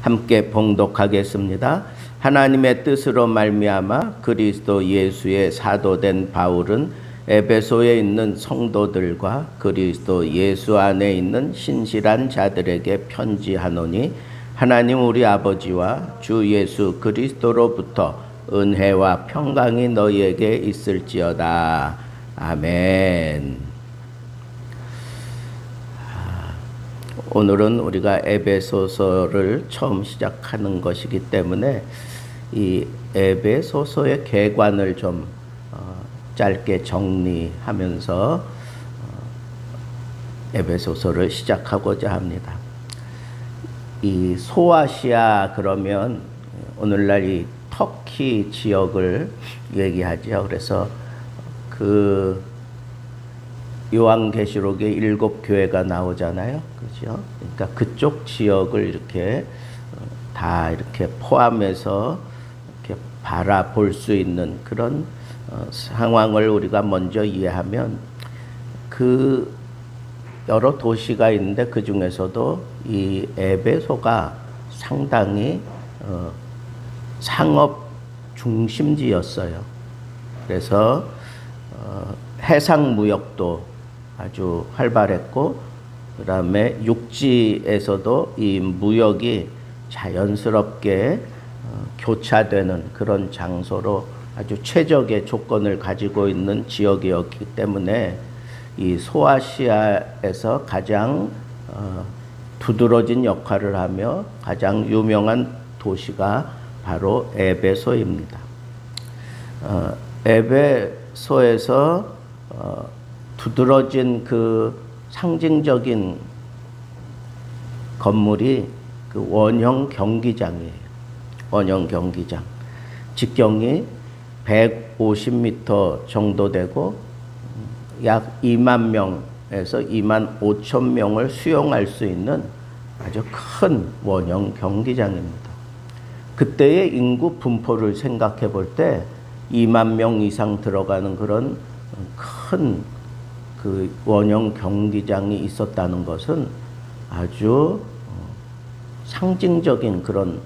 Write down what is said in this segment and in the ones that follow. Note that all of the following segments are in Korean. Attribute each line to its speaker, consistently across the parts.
Speaker 1: 함께 봉독하겠습니다. 하나님의 뜻으로 말미암아 그리스도 예수의 사도된 바울은 에베소에 있는 성도들과 그리스도 예수 안에 있는 신실한 자들에게 편지하노니 하나님 우리 아버지와 주 예수 그리스도로부터 은혜와 평강이 너희에게 있을지어다. 아멘. 오늘은 우리가 에베소서를 처음 시작하는 것이기 때문에 이 에베소서의 개관을 좀 짧게 정리하면서 에베소서를 시작하고자 합니다. 이 소아시아 그러면 오늘날 이 터키 지역을 얘기하죠. 그래서 그 요한계시록에 7교회가 나오잖아요. 그죠? 그러니까 그쪽 지역을 이렇게 다 이렇게 포함해서 이렇게 바라볼 수 있는 그런 상황을 우리가 먼저 이해하면 그 여러 도시가 있는데 그 중에서도 이 에베소가 상당히 상업 중심지였어요. 그래서 해상 무역도 아주 활발했고, 그 다음에 육지에서도 이 무역이 자연스럽게 교차되는 그런 장소로 아주 최적의 조건을 가지고 있는 지역이었기 때문에 이 소아시아에서 가장 두드러진 역할을 하며 가장 유명한 도시가 바로 에베소입니다. 에베소에서 두드러진 그 상징적인 건물이 그 원형 경기장이에요. 원형 경기장. 직경이 150m 정도 되고 약 2만 명에서 2만 5천 명을 수용할 수 있는 아주 큰 원형 경기장입니다. 그때의 인구 분포를 생각해 볼 때 2만 명 이상 들어가는 그런 큰 그 원형 경기장이 있었다는 것은 아주 상징적인 그런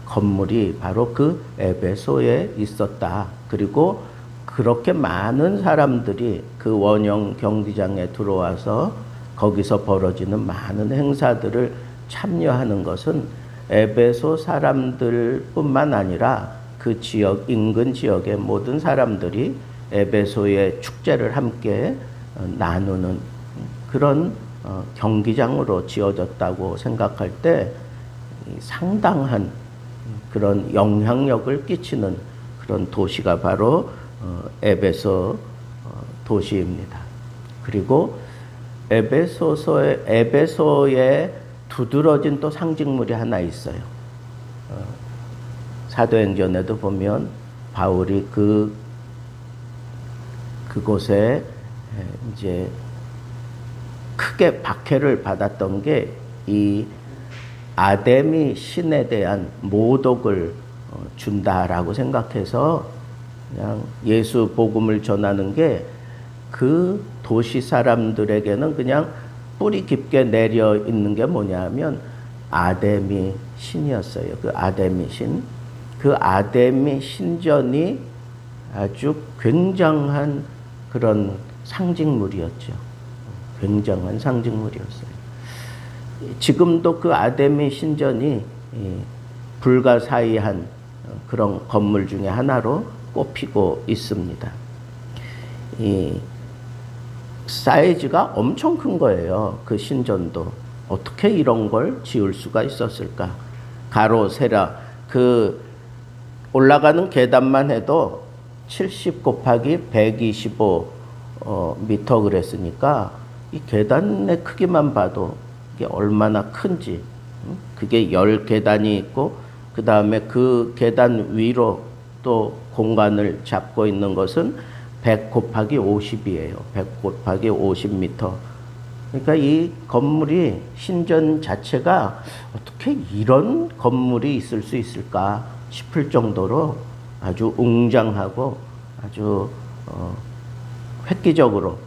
Speaker 1: 건물이 바로 그 에베소에 있었다. 그리고 그렇게 많은 사람들이 그 원형 경기장에 들어와서 거기서 벌어지는 많은 행사들을 참여하는 것은 에베소 사람들뿐만 아니라 그 지역, 인근 지역의 모든 사람들이 에베소의 축제를 함께 나누는 그런 경기장으로 지어졌다고 생각할 때 상당한 그런 영향력을 끼치는 그런 도시가 바로 에베소 도시입니다. 그리고 에베소에 두드러진 또 상징물이 하나 있어요. 사도행전에도 보면 바울이 그곳에 이제 크게 박해를 받았던 게 이 아데미 신에 대한 모독을 준다라고 생각해서 그냥 예수 복음을 전하는 게 그 도시 사람들에게는 그냥 뿌리 깊게 내려 있는 게 뭐냐면 아데미 신이었어요. 그 아데미 신. 그 아데미 신전이 아주 굉장한 그런 상징물이었죠. 굉장한 상징물이었어요. 지금도 그 아데미 신전이 불가사의한 그런 건물 중에 하나로 꼽히고 있습니다. 이 사이즈가 엄청 큰 거예요. 그 신전도. 어떻게 이런 걸 지을 수가 있었을까? 가로, 세로, 그 올라가는 계단만 해도 70 곱하기 125 미터 그랬으니까 이 계단의 크기만 봐도 이게 얼마나 큰지. 그게 10계단이 있고 그 다음에 그 계단 위로 또 공간을 잡고 있는 것은 100 곱하기 50이에요. 100 곱하기 50미터. 그러니까 이 건물이 신전 자체가 어떻게 이런 건물이 있을 수 있을까 싶을 정도로 아주 웅장하고 아주 획기적으로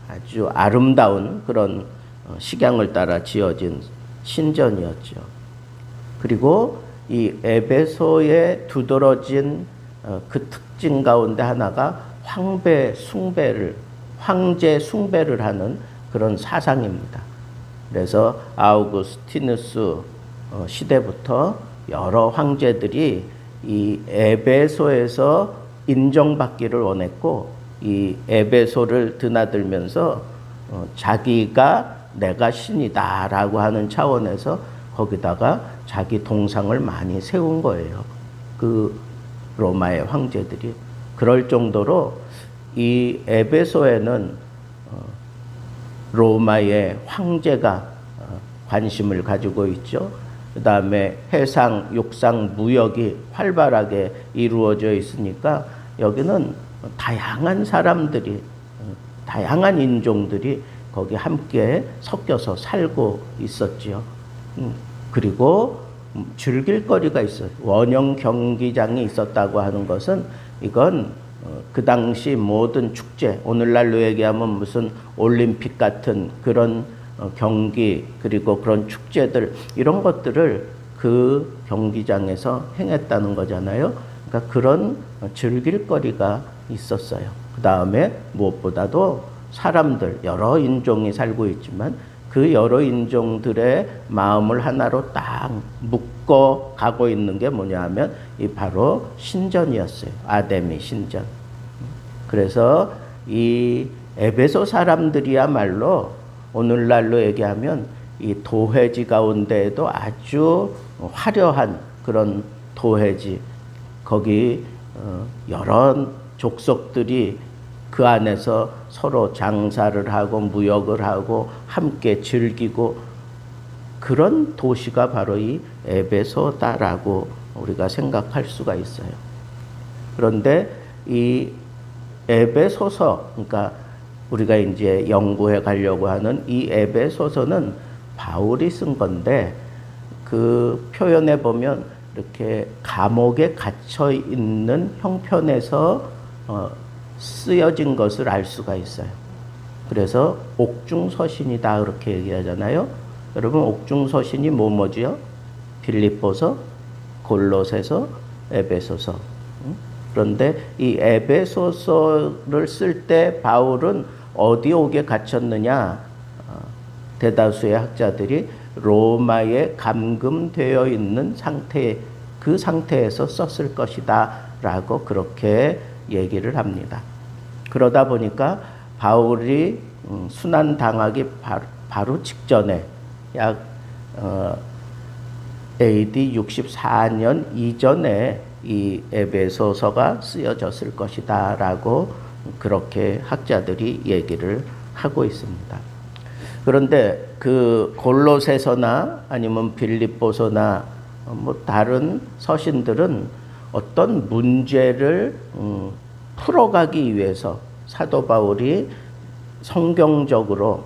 Speaker 1: 아주 아름다운 그런 식양을 따라 지어진 신전이었죠. 그리고 이 에베소에 두드러진 그 특징 가운데 하나가 황제 숭배를 하는 그런 사상입니다. 그래서 아우구스티누스 시대부터 여러 황제들이 이 에베소에서 인정받기를 원했고, 이 에베소를 드나들면서 자기가 내가 신이다라고 하는 차원에서 거기다가 자기 동상을 많이 세운 거예요. 그 로마의 황제들이. 그럴 정도로 이 에베소에는 로마의 황제가 관심을 가지고 있죠. 그 다음에 해상, 육상, 무역이 활발하게 이루어져 있으니까 여기는 다양한 사람들이, 다양한 인종들이 거기 함께 섞여서 살고 있었지요. 그리고 즐길 거리가 있어요. 원형 경기장이 있었다고 하는 것은 이건 그 당시 모든 축제, 오늘날로 얘기하면 무슨 올림픽 같은 그런 경기, 그리고 그런 축제들, 이런 것들을 그 경기장에서 행했다는 거잖아요. 그러니까 그런 즐길 거리가 있었어요. 그 다음에 무엇보다도 사람들, 여러 인종이 살고 있지만 그 여러 인종들의 마음을 하나로 딱 묶어 가고 있는 게 뭐냐 하면 이 바로 신전이었어요. 아데미 신전. 그래서 이 에베소 사람들이야말로 오늘날로 얘기하면 이 도회지 가운데에도 아주 화려한 그런 도회지, 거기 여러 족속들이 그 안에서 서로 장사를 하고 무역을 하고 함께 즐기고, 그런 도시가 바로 이 에베소다라고 우리가 생각할 수가 있어요. 그런데 이 에베소서, 그러니까 우리가 이제 연구해 가려고 하는 이 에베소서는 바울이 쓴 건데, 그 표현에 보면 이렇게 감옥에 갇혀 있는 형편에서 쓰여진 것을 알 수가 있어요. 그래서 옥중서신이다 그렇게 얘기하잖아요. 여러분, 옥중서신이 뭐지요? 빌립보서, 골로새서, 에베소서. 그런데 이 에베소서를 쓸 때 바울은 어디 옥에 갇혔느냐? 대다수의 학자들이 로마에 감금되어 있는 상태, 그 상태에서 썼을 것이다 라고 그렇게 얘기를 합니다. 그러다 보니까 바울이 순환당하기 바로 직전에 약 AD 64년 이전에 이 에베소서가 쓰여졌을 것이다 라고 그렇게 학자들이 얘기를 하고 있습니다. 그런데 그 골로새서나 아니면 빌립보서나 뭐 다른 서신들은 어떤 문제를 풀어가기 위해서 사도 바울이 성경적으로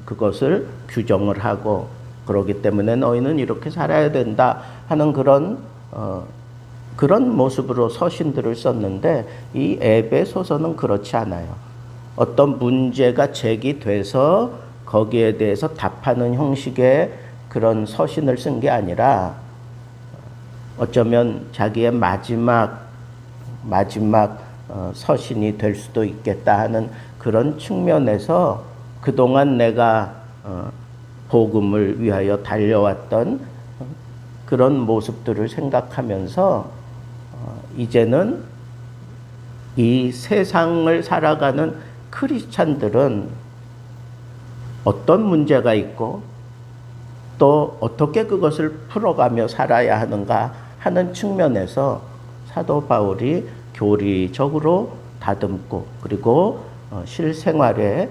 Speaker 1: 그것을 규정을 하고, 그러기 때문에 너희는 이렇게 살아야 된다 하는 그런 모습으로 서신들을 썼는데, 이 에베소서는 그렇지 않아요. 어떤 문제가 제기돼서 거기에 대해서 답하는 형식의 그런 서신을 쓴 게 아니라, 어쩌면 자기의 마지막 서신이 될 수도 있겠다 하는 그런 측면에서 그동안 내가 복음을 위하여 달려왔던 그런 모습들을 생각하면서 이제는 이 세상을 살아가는 크리스찬들은 어떤 문제가 있고 또 어떻게 그것을 풀어가며 살아야 하는가 하는 측면에서 사도 바울이 교리적으로 다듬고, 그리고 실생활에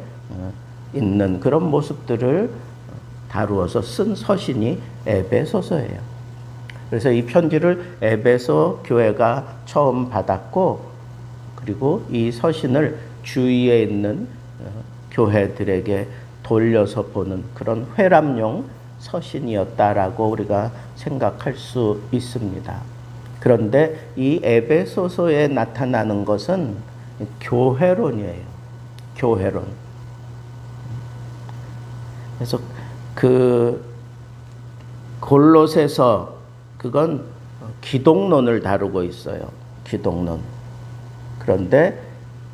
Speaker 1: 있는 그런 모습들을 다루어서 쓴 서신이 에베소서예요. 그래서 이 편지를 에베소 교회가 처음 받았고, 그리고 이 서신을 주위에 있는 교회들에게 돌려서 보는 그런 회람용 서신이었다라고 우리가 생각할 수 있습니다. 그런데 이 에베소서에 나타나는 것은 교회론이에요. 교회론. 그래서 그 골로새서, 그건 기독론을 다루고 있어요. 기독론. 그런데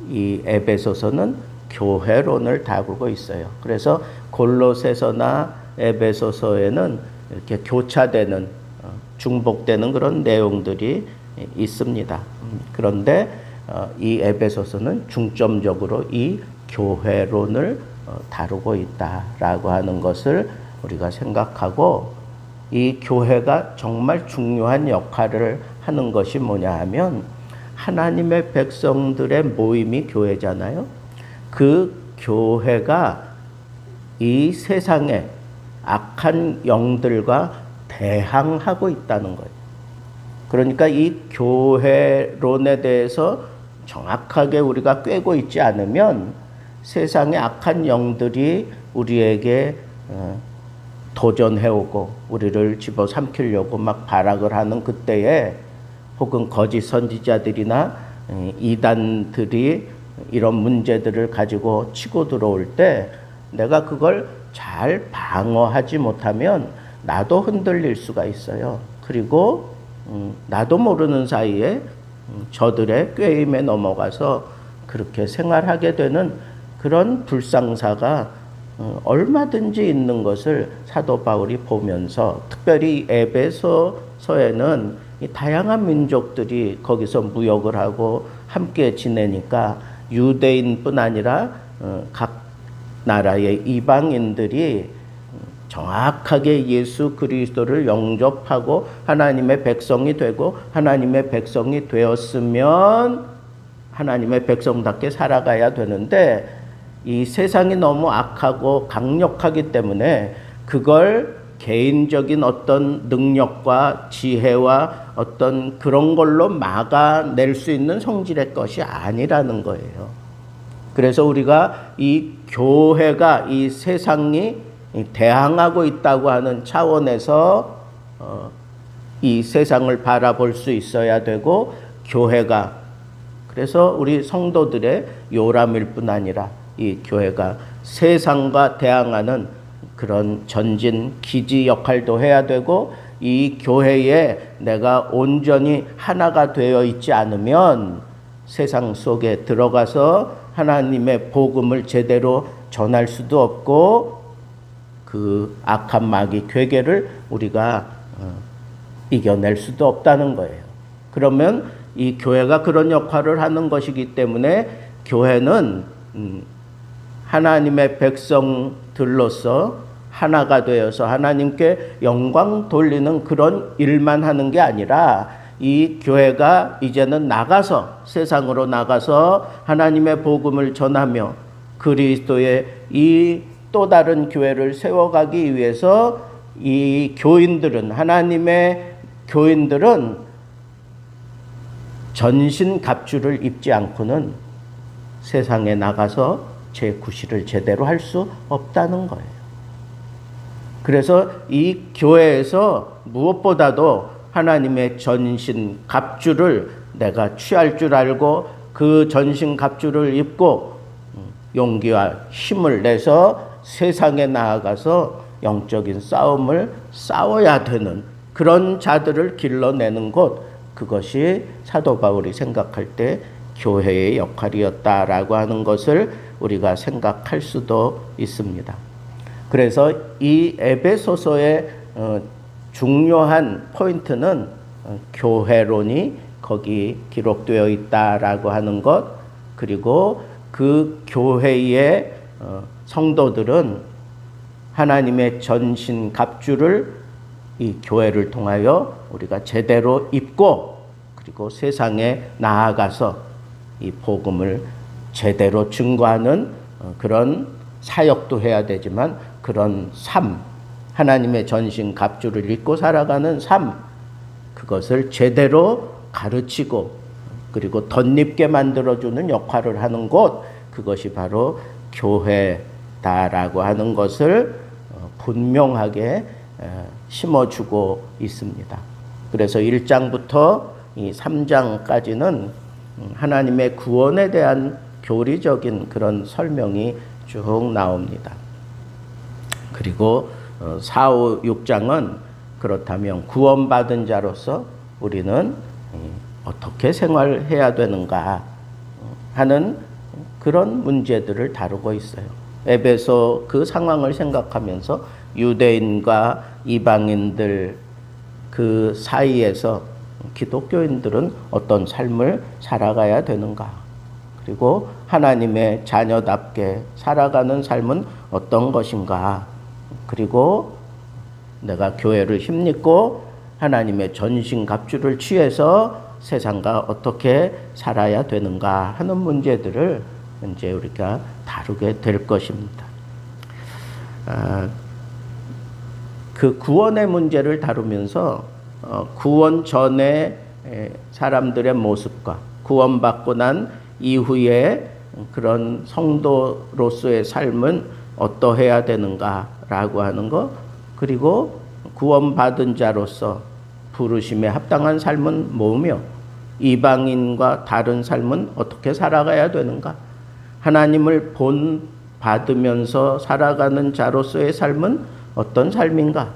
Speaker 1: 이 에베소서는 교회론을 다루고 있어요. 그래서 골로새서나 에베소서에는 이렇게 교차되는 중복되는 그런 내용들이 있습니다. 그런데 이 에베소서는 중점적으로 이 교회론을 다루고 있다라고 하는 것을 우리가 생각하고, 이 교회가 정말 중요한 역할을 하는 것이 뭐냐 하면 하나님의 백성들의 모임이 교회잖아요. 그 교회가 이 세상에 악한 영들과 대항하고 있다는 거예요. 그러니까 이 교회론에 대해서 정확하게 우리가 꿰고 있지 않으면 세상의 악한 영들이 우리에게 도전해오고 우리를 집어삼키려고 막 발악을 하는 그때에, 혹은 거짓 선지자들이나 이단들이 이런 문제들을 가지고 치고 들어올 때 내가 그걸 잘 방어하지 못하면 나도 흔들릴 수가 있어요. 그리고 나도 모르는 사이에 저들의 꾀임에 넘어가서 그렇게 생활하게 되는 그런 불상사가 얼마든지 있는 것을 사도 바울이 보면서, 특별히 에베소서에는 이 다양한 민족들이 거기서 무역을 하고 함께 지내니까 유대인뿐 아니라 각 나라의 이방인들이 정확하게 예수 그리스도를 영접하고 하나님의 백성이 되고, 하나님의 백성이 되었으면 하나님의 백성답게 살아가야 되는데, 이 세상이 너무 악하고 강력하기 때문에 그걸 개인적인 어떤 능력과 지혜와 어떤 그런 걸로 막아낼 수 있는 성질의 것이 아니라는 거예요. 그래서 우리가 이 교회가 이 세상이 대항하고 있다고 하는 차원에서 이 세상을 바라볼 수 있어야 되고, 교회가, 그래서 우리 성도들의 요람일 뿐 아니라 이 교회가 세상과 대항하는 그런 전진 기지 역할도 해야 되고, 이 교회에 내가 온전히 하나가 되어 있지 않으면 세상 속에 들어가서 하나님의 복음을 제대로 전할 수도 없고, 그 악한 마귀 괴계를 우리가 이겨낼 수도 없다는 거예요. 그러면 이 교회가 그런 역할을 하는 것이기 때문에 교회는 하나님의 백성들로서 하나가 되어서 하나님께 영광 돌리는 그런 일만 하는 게 아니라, 이 교회가 이제는 나가서, 세상으로 나가서 하나님의 복음을 전하며 그리스도의 이 또 다른 교회를 세워가기 위해서 이 교인들은, 하나님의 교인들은 전신 갑주를 입지 않고는 세상에 나가서 제 구실을 제대로 할 수 없다는 거예요. 그래서 이 교회에서 무엇보다도 하나님의 전신 갑주를 내가 취할 줄 알고, 그 전신 갑주를 입고 용기와 힘을 내서 세상에 나아가서 영적인 싸움을 싸워야 되는 그런 자들을 길러내는 곳, 그것이 사도 바울이 생각할 때 교회의 역할이었다라고 하는 것을 우리가 생각할 수도 있습니다. 그래서 이 에베소서의 중요한 포인트는 교회론이 거기 기록되어 있다라고 하는 것, 그리고 그 교회의 성도들은 하나님의 전신 갑주를 이 교회를 통하여 우리가 제대로 입고, 그리고 세상에 나아가서 이 복음을 제대로 증거하는 그런 사역도 해야 되지만, 그런 삶, 하나님의 전신 갑주를 입고 살아가는 삶, 그것을 제대로 가르치고 그리고 덧입게 만들어주는 역할을 하는 곳, 그것이 바로 교회다라고 하는 것을 분명하게 심어주고 있습니다. 그래서 1장부터 이 3장까지는 하나님의 구원에 대한 교리적인 그런 설명이 쭉 나옵니다. 그리고 4, 5, 6장은 그렇다면 구원받은 자로서 우리는 어떻게 생활해야 되는가 하는 그런 문제들을 다루고 있어요. 에베소 그 상황을 생각하면서 유대인과 이방인들 그 사이에서 기독교인들은 어떤 삶을 살아가야 되는가, 그리고 하나님의 자녀답게 살아가는 삶은 어떤 것인가, 그리고 내가 교회를 힘입고 하나님의 전신갑주를 취해서 세상과 어떻게 살아야 되는가 하는 문제들을 이제 우리가 다루게 될 것입니다. 그 구원의 문제를 다루면서 구원 전에 사람들의 모습과 구원받고 난 이후에 그런 성도로서의 삶은 어떠해야 되는가라고 하는 것, 그리고 구원받은 자로서 부르심에 합당한 삶은 뭐며 이방인과 다른 삶은 어떻게 살아가야 되는가, 하나님을 본받으면서 살아가는 자로서의 삶은 어떤 삶인가,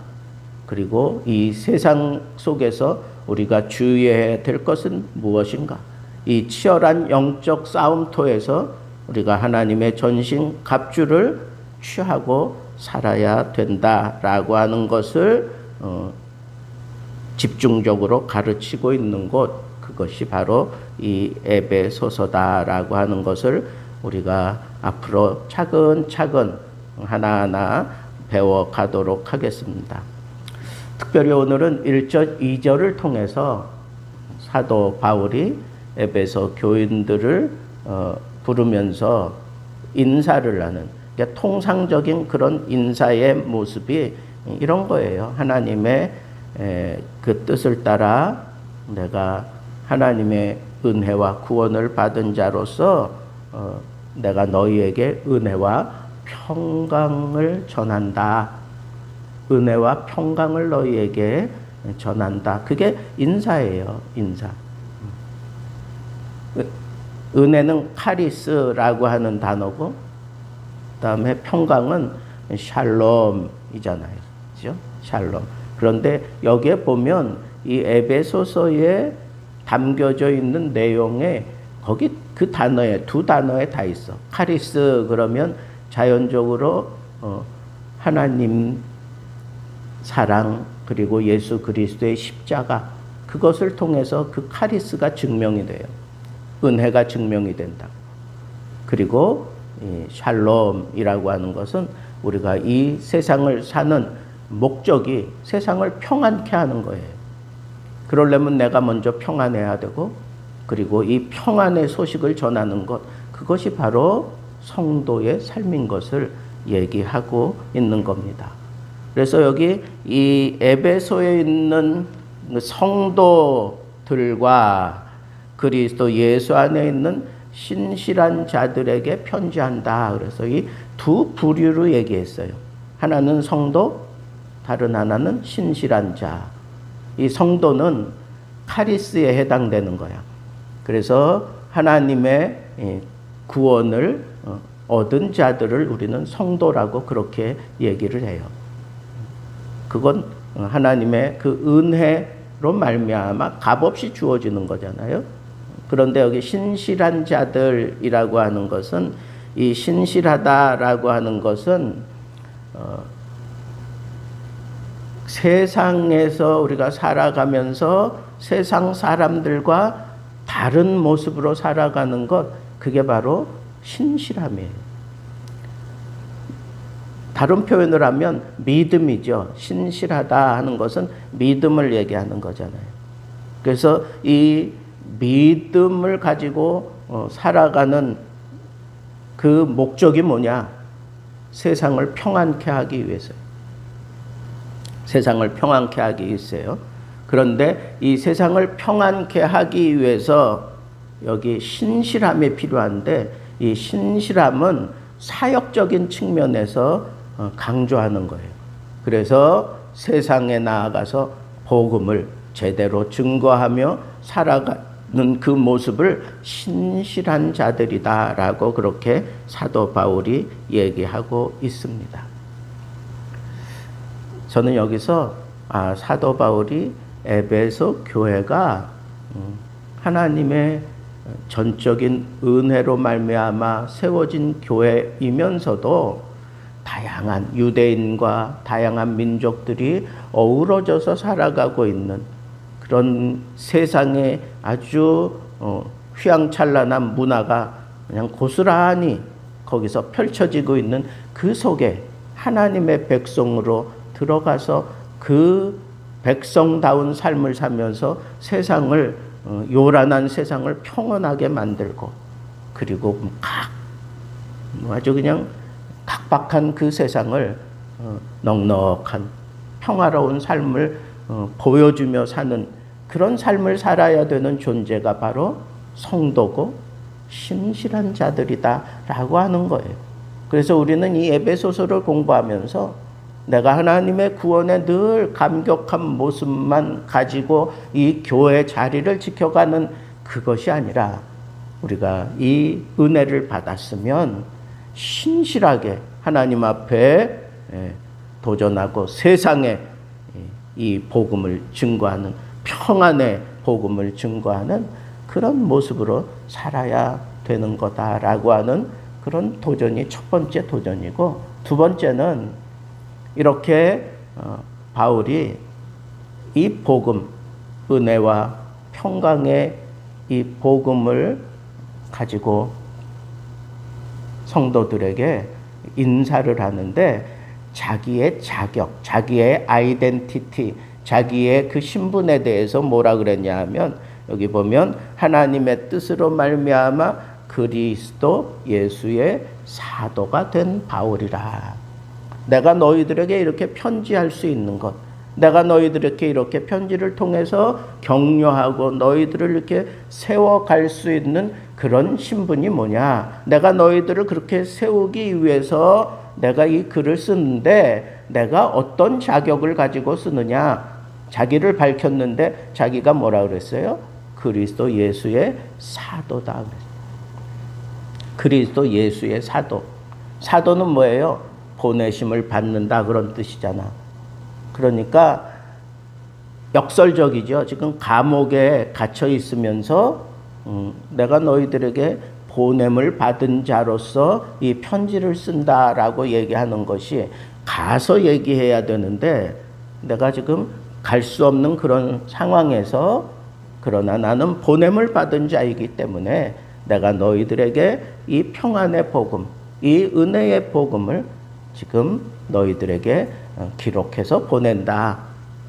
Speaker 1: 그리고 이 세상 속에서 우리가 주의해야 될 것은 무엇인가, 이 치열한 영적 싸움터에서 우리가 하나님의 전신 갑주를 취하고 살아야 된다라고 하는 것을 집중적으로 가르치고 있는 곳, 그것이 바로 이 에베소서다라고 하는 것을 우리가 앞으로 차근차근 하나하나 배워가도록 하겠습니다. 특별히 오늘은 1절, 2절을 통해서 사도 바울이 에베소 교인들을 부르면서 인사를 하는, 그러니까 통상적인 그런 인사의 모습이 이런 거예요. 하나님의 그 뜻을 따라 내가 하나님의 은혜와 구원을 받은 자로서 내가 너희에게 은혜와 평강을 전한다. 은혜와 평강을 너희에게 전한다. 그게 인사예요. 인사. 은혜는 카리스라고 하는 단어고, 그다음에 평강은 샬롬이잖아요. 그죠? 샬롬. 그런데 여기에 보면 이 에베소서에 담겨져 있는 내용에 거기 그 단어에 두 단어에 다 있어. 카리스 그러면 자연적으로 하나님 사랑, 그리고 예수 그리스도의 십자가, 그것을 통해서 그 카리스가 증명이 돼요. 은혜가 증명이 된다. 그리고 이 샬롬이라고 하는 것은 우리가 이 세상을 사는 목적이 세상을 평안케 하는 거예요. 그러려면 내가 먼저 평안해야 되고, 그리고 이 평안의 소식을 전하는 것, 그것이 바로 성도의 삶인 것을 얘기하고 있는 겁니다. 그래서 여기 이 에베소에 있는 성도들과 그리스도 예수 안에 있는 신실한 자들에게 편지한다. 그래서 이 두 부류로 얘기했어요. 하나는 성도, 다른 하나는 신실한 자. 이 성도는 카리스에 해당되는 거야. 그래서 하나님의 구원을 얻은 자들을 우리는 성도라고 그렇게 얘기를 해요. 그건 하나님의 그 은혜로 말미암아 값없이 주어지는 거잖아요. 그런데 여기 신실한 자들이라고 하는 것은, 이 신실하다라고 하는 것은 세상에서 우리가 살아가면서 세상 사람들과 다른 모습으로 살아가는 것, 그게 바로 신실함이에요. 다른 표현을 하면 믿음이죠. 신실하다 하는 것은 믿음을 얘기하는 거잖아요. 그래서 이 믿음을 가지고 살아가는 그 목적이 뭐냐? 세상을 평안케 하기 위해서요. 세상을 평안케 하기 위해서요. 그런데 이 세상을 평안케 하기 위해서 여기 신실함이 필요한데, 이 신실함은 사역적인 측면에서 강조하는 거예요. 그래서 세상에 나아가서 복음을 제대로 증거하며 살아가는 그 모습을 신실한 자들이다라고 그렇게 사도 바울이 얘기하고 있습니다. 저는 여기서 사도 바울이 에베소 교회가 하나님의 전적인 은혜로 말미암아 세워진 교회이면서도 다양한 유대인과 다양한 민족들이 어우러져서 살아가고 있는 그런 세상에 아주 휘황찬란한 문화가 그냥 고스란히 거기서 펼쳐지고 있는 그 속에 하나님의 백성으로 들어가서 그 백성다운 삶을 살면서 세상을 요란한 세상을 평온하게 만들고, 그리고 아주 그냥 각박한 그 세상을 넉넉한 평화로운 삶을 보여주며 사는 그런 삶을 살아야 되는 존재가 바로 성도고 신실한 자들이다라고 하는 거예요. 그래서 우리는 이 에베소서를 공부하면서 내가 하나님의 구원에 늘 감격한 모습만 가지고 이 교회 자리를 지켜가는 그것이 아니라, 우리가 이 은혜를 받았으면 신실하게 하나님 앞에 도전하고 세상에 이 복음을 증거하는, 평안의 복음을 증거하는 그런 모습으로 살아야 되는 거다라고 하는 그런 도전이 첫 번째 도전이고, 두 번째는 이렇게 바울이 이 복음, 은혜와 평강의 이 복음을 가지고 성도들에게 인사를 하는데, 자기의 자격, 자기의 아이덴티티, 자기의 그 신분에 대해서 뭐라 그랬냐 하면, 여기 보면 하나님의 뜻으로 말미암아 그리스도 예수의 사도가 된 바울이라. 내가 너희들에게 이렇게 편지할 수 있는 것, 내가 너희들에게 이렇게 편지를 통해서 격려하고 너희들을 이렇게 세워갈 수 있는 그런 신분이 뭐냐? 내가 너희들을 그렇게 세우기 위해서 내가 이 글을 쓰는데 내가 어떤 자격을 가지고 쓰느냐? 자기를 밝혔는데 자기가 뭐라 그랬어요? 그리스도 예수의 사도다 그랬어요. 그리스도 예수의 사도. 사도는 뭐예요? 보내심을 받는다 그런 뜻이잖아. 그러니까 역설적이죠. 지금 감옥에 갇혀 있으면서 내가 너희들에게 보냄을 받은 자로서 이 편지를 쓴다라고 얘기하는 것이, 가서 얘기해야 되는데 내가 지금 갈 수 없는 그런 상황에서, 그러나 나는 보냄을 받은 자이기 때문에 내가 너희들에게 이 평안의 복음, 이 은혜의 복음을 지금 너희들에게 기록해서 보낸다.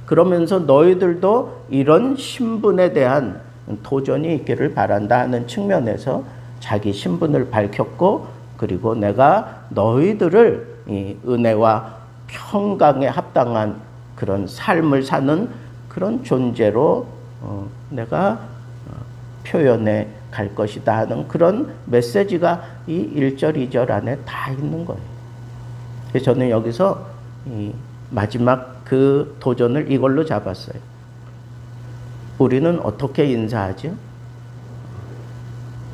Speaker 1: 그러면서 너희들도 이런 신분에 대한 도전이 있기를 바란다 하는 측면에서 자기 신분을 밝혔고, 그리고 내가 너희들을 이 은혜와 평강에 합당한 그런 삶을 사는 그런 존재로 내가 표현해 갈 것이다 하는 그런 메시지가 이 1절, 2절 안에 다 있는 거예요. 그래서 저는 여기서 이 마지막 그 도전을 이걸로 잡았어요. 우리는 어떻게 인사하죠?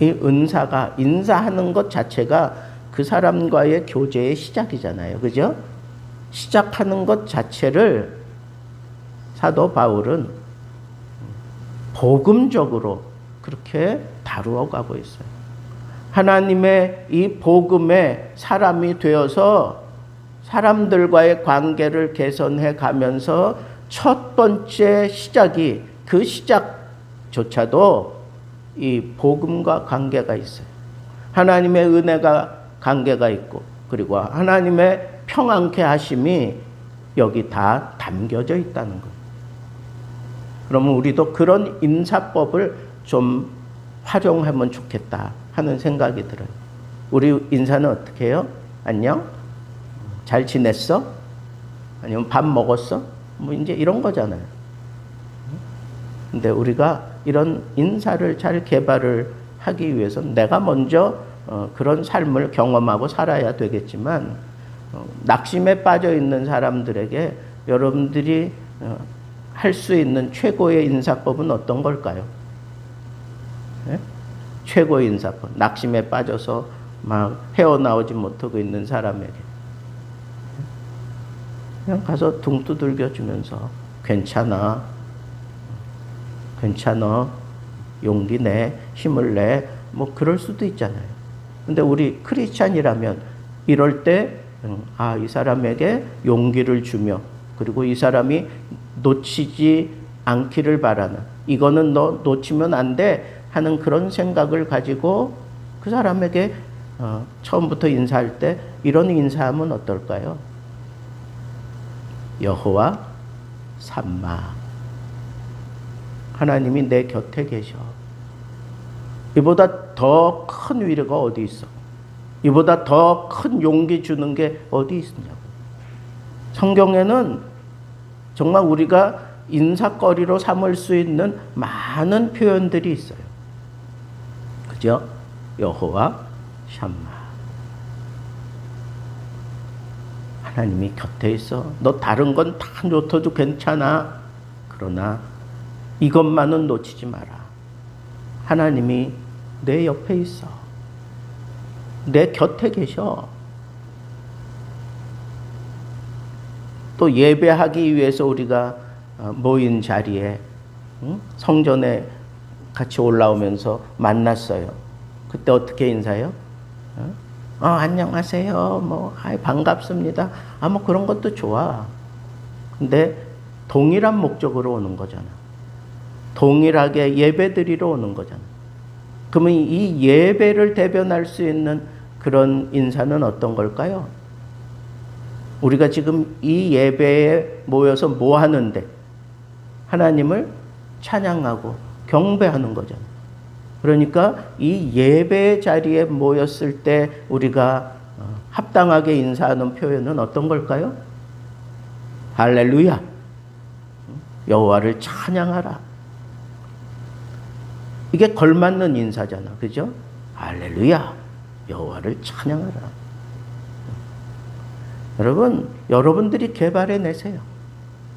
Speaker 1: 이 은사가, 인사하는 것 자체가 그 사람과의 교제의 시작이잖아요. 그죠? 시작하는 것 자체를 사도 바울은 복음적으로 그렇게 다루어 가고 있어요. 하나님의 이 복음의 사람이 되어서 사람들과의 관계를 개선해 가면서 첫 번째 시작이, 그 시작조차도 이 복음과 관계가 있어요. 하나님의 은혜가 관계가 있고, 그리고 하나님의 평안케 하심이 여기 다 담겨져 있다는 거예요. 그러면 우리도 그런 인사법을 좀 활용하면 좋겠다 하는 생각이 들어요. 우리 인사는 어떻게 해요? 안녕? 잘 지냈어? 아니면 밥 먹었어? 뭐 이제 이런 거잖아요. 근데 우리가 이런 인사를 잘 개발을 하기 위해서 내가 먼저 그런 삶을 경험하고 살아야 되겠지만, 낙심에 빠져 있는 사람들에게 여러분들이 할 수 있는 최고의 인사법은 어떤 걸까요? 네? 최고의 인사법. 낙심에 빠져서 막 헤어나오지 못하고 있는 사람에게 그냥 가서 등 두들겨 주면서 괜찮아. 괜찮아. 용기 내. 힘을 내. 뭐 그럴 수도 있잖아요. 근데 우리 크리스찬이라면 이럴 때 이 사람에게 용기를 주며 그리고 이 사람이 놓치지 않기를 바라는, 이거는 너 놓치면 안 돼 하는 그런 생각을 가지고 그 사람에게 처음부터 인사할 때 이런 인사하면 어떨까요? 여호와 삼마. 하나님이 내 곁에 계셔. 이보다 더 큰 위로가 어디 있어? 이보다 더 큰 용기 주는 게 어디 있느냐고. 성경에는 정말 우리가 인사거리로 삼을 수 있는 많은 표현들이 있어요. 그죠? 여호와 샴마. 하나님이 곁에 있어. 너 다른 건 다 놓쳐도 괜찮아. 그러나 이것만은 놓치지 마라. 하나님이 내 옆에 있어. 내 곁에 계셔. 또 예배하기 위해서 우리가 모인 자리에 성전에 같이 올라오면서 만났어요. 그때 어떻게 인사해요? 안녕하세요. 반갑습니다. 뭐 그런 것도 좋아. 근데 동일한 목적으로 오는 거잖아. 동일하게 예배드리러 오는 거잖아. 그러면 이 예배를 대변할 수 있는 그런 인사는 어떤 걸까요? 우리가 지금 이 예배에 모여서 뭐 하는데? 하나님을 찬양하고 경배하는 거잖아. 그러니까 이 예배 자리에 모였을 때 우리가 합당하게 인사하는 표현은 어떤 걸까요? 할렐루야. 여호와를 찬양하라. 이게 걸맞는 인사잖아. 그죠? 할렐루야. 여호와를 찬양하라. 여러분, 여러분들이 개발해내세요.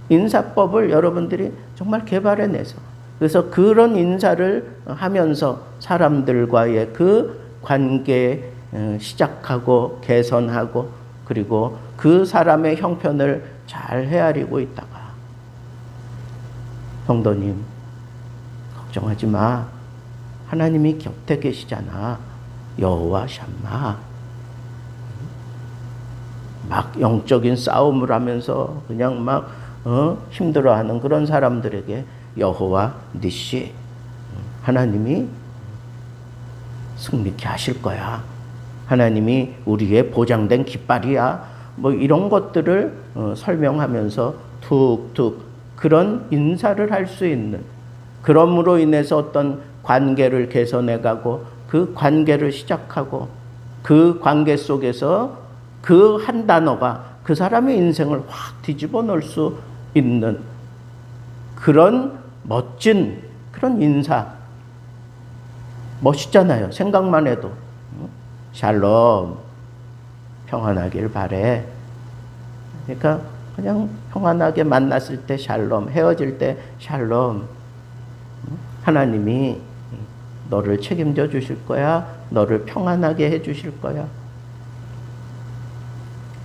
Speaker 1: 인사법을 여러분들이 정말 개발해내서. 그래서 그런 인사를 하면서 사람들과의 그 관계 시작하고 개선하고 그리고 그 사람의 형편을 잘 헤아리고 있다가 성도님 걱정하지 마. 하나님이 곁에 계시잖아. 여호와 샴마. 막 영적인 싸움을 하면서 그냥 막 힘들어하는 그런 사람들에게 여호와 니시, 하나님이 승리케 하실 거야. 하나님이 우리의 보장된 깃발이야. 뭐 이런 것들을 설명하면서 툭툭 그런 인사를 할 수 있는, 그럼으로 인해서 어떤 관계를 개선해가고 그 관계를 시작하고 그 관계 속에서 그 한 단어가 그 사람의 인생을 확 뒤집어 놓을 수 있는 그런 멋진 그런 인사. 멋있잖아요. 생각만 해도. 샬롬. 평안하길 바래. 그러니까 그냥 평안하게 만났을 때 샬롬, 헤어질 때 샬롬. 하나님이 너를 책임져 주실 거야. 너를 평안하게 해 주실 거야.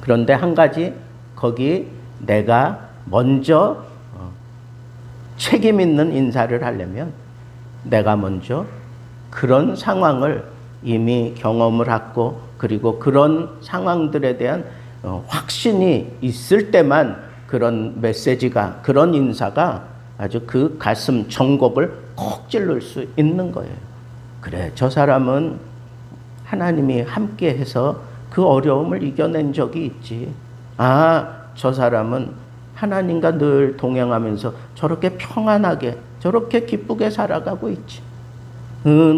Speaker 1: 그런데 한 가지, 거기 내가 먼저 책임 있는 인사를 하려면 내가 먼저 그런 상황을 이미 경험을 하고 그리고 그런 상황들에 대한 확신이 있을 때만 그런 메시지가, 그런 인사가 아주 그 가슴 정곡을 콕 찔러 수 있는 거예요. 그래, 저 사람은 하나님이 함께 해서 그 어려움을 이겨낸 적이 있지. 저 사람은 하나님과 늘 동행하면서 저렇게 평안하게, 저렇게 기쁘게 살아가고 있지.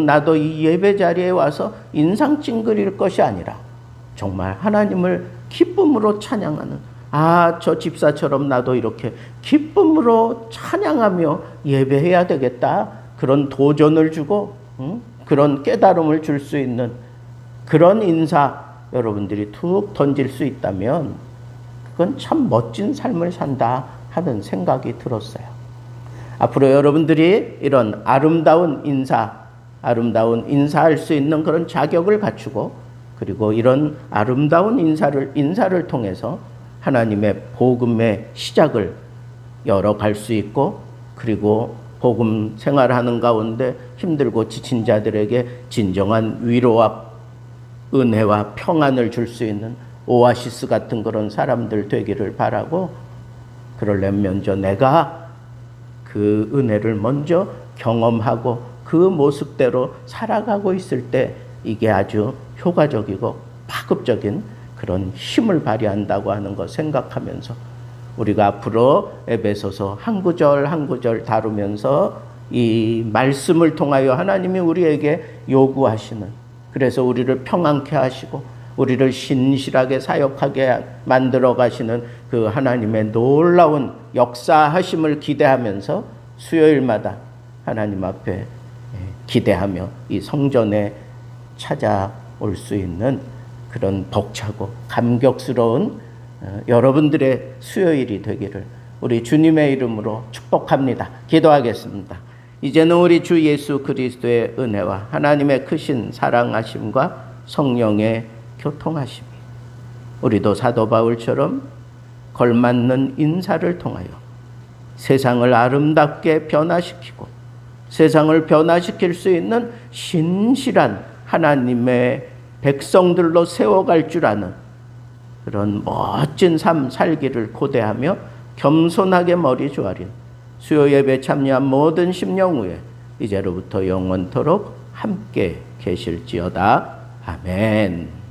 Speaker 1: 나도 이 예배 자리에 와서 인상 찡그릴 것이 아니라 정말 하나님을 기쁨으로 찬양하는, 저 집사처럼 나도 이렇게 기쁨으로 찬양하며 예배해야 되겠다. 그런 도전을 주고 그런 깨달음을 줄 수 있는 그런 인사 여러분들이 툭 던질 수 있다면 그건 참 멋진 삶을 산다 하는 생각이 들었어요. 앞으로 여러분들이 이런 아름다운 인사할 수 있는 그런 자격을 갖추고 그리고 이런 아름다운 인사를 통해서 하나님의 복음의 시작을 열어갈 수 있고, 그리고 복음 생활하는 가운데 힘들고 지친 자들에게 진정한 위로와 은혜와 평안을 줄 수 있는 오아시스 같은 그런 사람들 되기를 바라고, 그러려면 먼저 내가 그 은혜를 먼저 경험하고 그 모습대로 살아가고 있을 때 이게 아주 효과적이고 파급적인 그런 힘을 발휘한다고 하는 거 생각하면서, 우리가 앞으로 에베소서 한 구절 한 구절 다루면서 이 말씀을 통하여 하나님이 우리에게 요구하시는, 그래서 우리를 평안케 하시고 우리를 신실하게 사역하게 만들어 가시는 그 하나님의 놀라운 역사하심을 기대하면서 수요일마다 하나님 앞에 기대하며 이 성전에 찾아올 수 있는 그런 벅차고 감격스러운 여러분들의 수요일이 되기를 우리 주님의 이름으로 축복합니다. 기도하겠습니다. 이제는 우리 주 예수 그리스도의 은혜와 하나님의 크신 사랑하심과 성령의 교통하심이, 우리도 사도 바울처럼 걸맞는 인사를 통하여 세상을 아름답게 변화시키고 세상을 변화시킬 수 있는 신실한 하나님의 백성들로 세워갈 줄 아는 그런 멋진 삶 살기를 고대하며 겸손하게 머리 조아린 수요 예배 참여한 모든 심령 후에 이제로부터 영원토록 함께 계실지어다. 아멘.